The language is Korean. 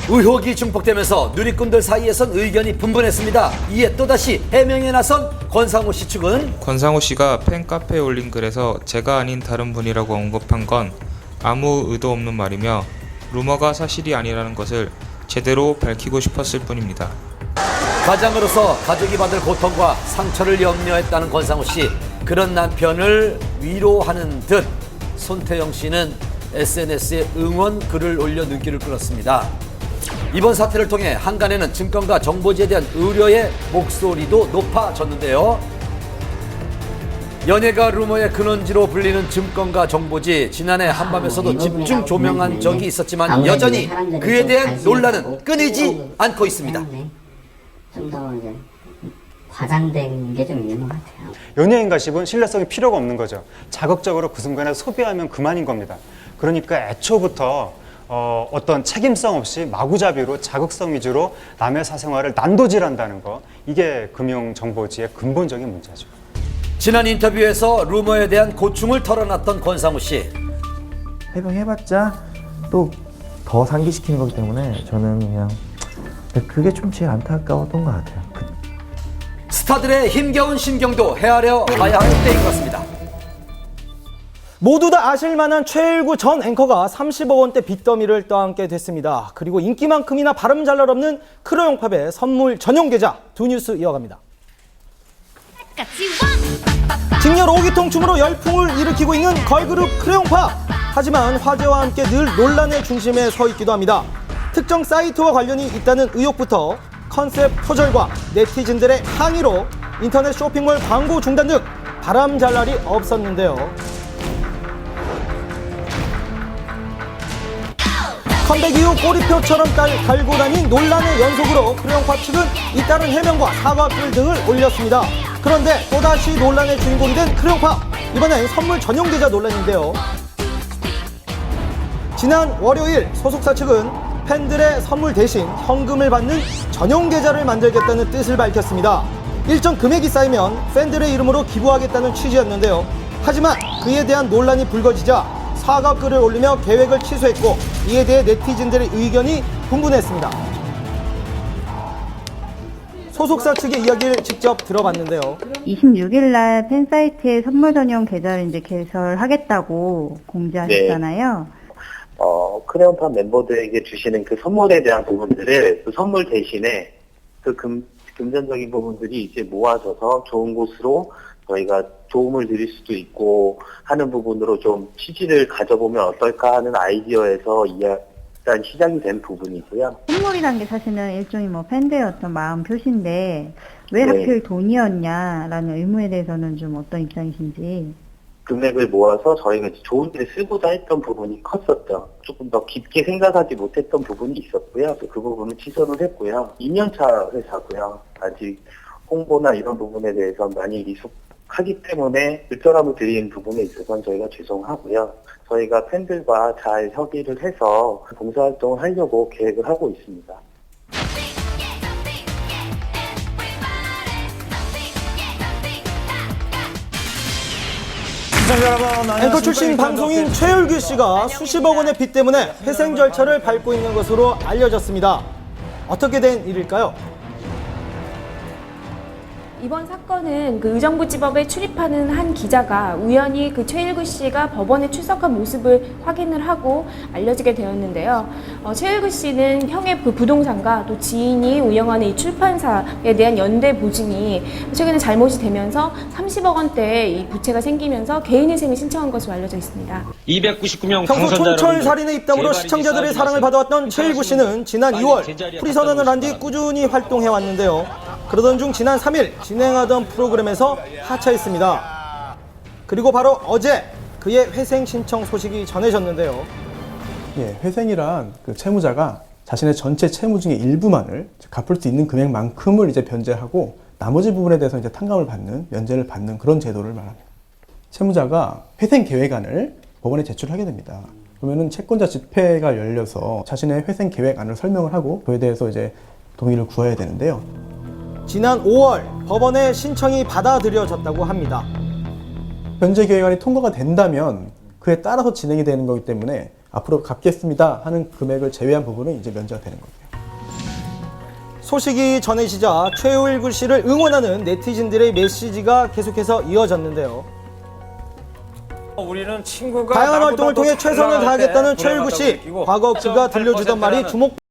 의혹이 증폭되면서 누리꾼들 사이에선 의견이 분분했습니다. 이에 또다시 해명에 나선 권상우 씨 측은 권상우 씨가 팬카페에 올린 글에서 제가 아닌 다른 분이라고 언급한 건 아무 의도 없는 말이며 루머가 사실이 아니라는 것을 제대로 밝히고 싶었을 뿐입니다. 가장으로서 가족이 받을 고통과 상처를 염려했다는 권상우 씨. 그런 남편을 위로하는 듯 손태영 씨는 SNS에 응원 글을 올려 눈길을 끌었습니다. 이번 사태를 통해 한간에는 증권가 정보지에 대한 우려의 목소리도 높아졌는데요. 연예가 루머의 근원지로 불리는 증권가 정보지, 지난해 한밤에서도 집중 조명한 적이 있었지만 여전히 그에 대한 논란은 끊이지 않고 있습니다. 좀 더 이제 과장된 게 좀 있는 것 같아요. 연예인 가십은 신뢰성이 필요가 없는 거죠. 자극적으로 그 순간에 소비하면 그만인 겁니다. 그러니까 애초부터 어떤 책임성 없이 마구잡이로 자극성 위주로 남의 사생활을 난도질한다는 거, 이게 금융정보지의 근본적인 문제죠. 지난 인터뷰에서 루머에 대한 고충을 털어놨던 권상우 씨. 해명해봤자 또 더 상기시키는 거기 때문에 저는 그냥 그게 좀 제일 안타까웠던 것 같아요. 스타들의 힘겨운 심경도 헤아려 봐야 할 때인 것 같습니다. 모두 다 아실만한 최일구 전 앵커가 30억 원대 빚더미를 떠안게 됐습니다. 그리고 인기만큼이나 발음 잘 날 없는 크레용팝의 선물 전용 계좌. 두 뉴스 이어갑니다. 직렬 5기통 춤으로 열풍을 일으키고 있는 걸그룹 크레용팝. 하지만 화제와 함께 늘 논란의 중심에 서 있기도 합니다. 특정 사이트와 관련이 있다는 의혹부터 컨셉 표절과 네티즌들의 항의로 인터넷 쇼핑몰 광고 중단 등 바람 잘 날이 없었는데요. 컴백 이후 꼬리표처럼 달고 다닌 논란의 연속으로 크레용팝 측은 잇따른 해명과 사과글 등을 올렸습니다. 그런데 또다시 논란의 주인공이 된 크레용팝. 이번엔 선물 전용 계좌 논란인데요. 지난 월요일 소속사 측은 팬들의 선물 대신 현금을 받는 전용 계좌를 만들겠다는 뜻을 밝혔습니다. 일정 금액이 쌓이면 팬들의 이름으로 기부하겠다는 취지였는데요. 하지만 그에 대한 논란이 불거지자 사과글을 올리며 계획을 취소했고, 이에 대해 네티즌들의 의견이 분분했습니다. 소속사 측의 이야기를 직접 들어봤는데요. 26일 날 팬사이트에 선물 전용 계좌를 이제 개설하겠다고 공지하셨잖아요. 크레용팝 멤버들에게 주시는 그 선물에 대한 부분들을 그 선물 대신에 그 금전적인 부분들이 이제 모아져서 좋은 곳으로 저희가 도움을 드릴 수도 있고 하는 부분으로 좀 취지를 가져보면 어떨까 하는 아이디어에서 일단 시작이 된 부분이고요. 선물이란 게 사실은 일종의 뭐 팬들의 어떤 마음 표시인데 왜 하필 돈이었냐라는 의문에 대해서는 좀 어떤 입장이신지. 금액을 모아서 저희가 좋은 데 쓰고자 했던 부분이 컸었죠. 조금 더 깊게 생각하지 못했던 부분이 있었고요. 그 부분은 취소를 했고요. 2년차 회사고요. 아직 홍보나 이런 부분에 대해서 많이 미숙하기 때문에 불편함을 드리는 부분에 있어서는 저희가 죄송하고요. 저희가 팬들과 잘 협의를 해서 봉사활동을 하려고 계획을 하고 있습니다. 앵커 출신 방송인 최일구 씨가 수십억 원의 빚 때문에 회생 절차를 밟고 있는 것으로 알려졌습니다. 어떻게 된 일일까요? 이번 사건은 그 의정부지법에 출입하는 한 기자가 우연히 그 최일구 씨가 법원에 출석한 모습을 확인을 하고 알려지게 되었는데요. 최일구 씨는 형의 그 부동산과 또 지인이 운영하는 이 출판사에 대한 연대 보증이 최근에 잘못이 되면서 30억 원대의 이 부채가 생기면서 개인회생을 신청한 것으로 알려져 있습니다. 299명 평소 촌철 살인의 입담으로 시청자들의 사랑을 받아왔던 최일구 씨는 지난 2월 프리선언을 한 뒤 꾸준히 활동해 왔는데요. 그러던 중 지난 3일 진행하던 프로그램에서 하차했습니다. 그리고 바로 어제 그의 회생 신청 소식이 전해졌는데요. 예, 회생이란 그 채무자가 자신의 전체 채무 중에 일부만을 갚을 수 있는 금액만큼을 이제 변제하고 나머지 부분에 대해서 이제 탕감을 받는, 면제를 받는 그런 제도를 말합니다. 채무자가 회생 계획안을 법원에 제출하게 됩니다. 그러면은 채권자 집회가 열려서 자신의 회생 계획안을 설명을 하고 그에 대해서 이제 동의를 구해야 되는데요. 지난 5월 법원에 신청이 받아들여졌다고 합니다. 변제 계획안이 통과가 된다면 그에 따라서 진행이 되는 거기 때문에 앞으로 갚겠습니다 하는 금액을 제외한 부분은 이제 면제가 되는 거예요. 소식이 전해지자 최일구 씨를 응원하는 네티즌들의 메시지가 계속해서 이어졌는데요. 우리는 친구가 다양한 나보다 활동을 더 통해 최선을 잘 나갈 때 다하겠다는 불행하다고 최일구 씨. 느끼고 과거 그가 들려주던 말이 주목